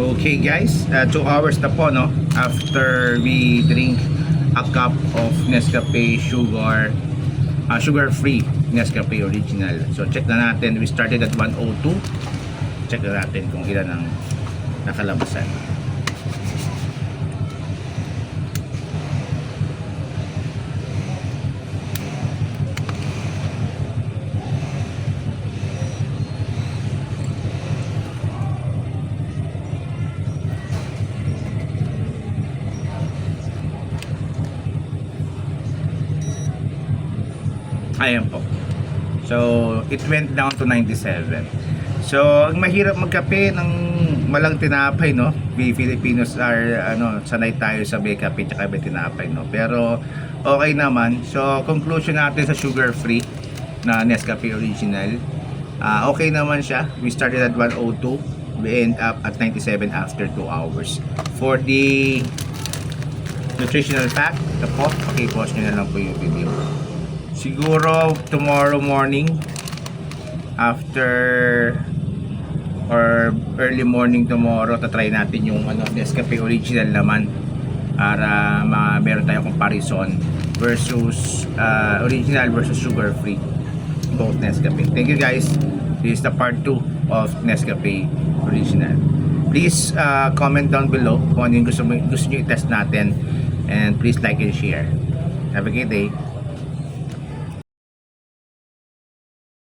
Okay guys, 2 hours na po no after we drink a cup of Nescafe sugar free Nescafe original. So check na natin, we started at 1:02. Check na natin kung ilan ang nakalabasan. Ayan po. So, it went down to 97. So, ang mahirap magkape ng malang tinapay, no? We Filipinos are, sanay tayo sa may kape tsaka may tinapay, no? Pero, okay naman. So, conclusion natin sa sugar-free na Nescafe Original. Okay naman siya. We started at 1:02. We end up at 97 after 2 hours. For the nutritional fact, ito po, paki-pause nyo na lang po yung video. Siguro tomorrow morning after or early morning tomorrow tatry natin yung Nescafe Original naman para meron tayong comparison versus original versus sugar free both Nescafe. Thank you guys. This is the part 2 of Nescafe Original. Please comment down below kung ano yung gusto nyo i-test natin, and please like and share. Have a great day.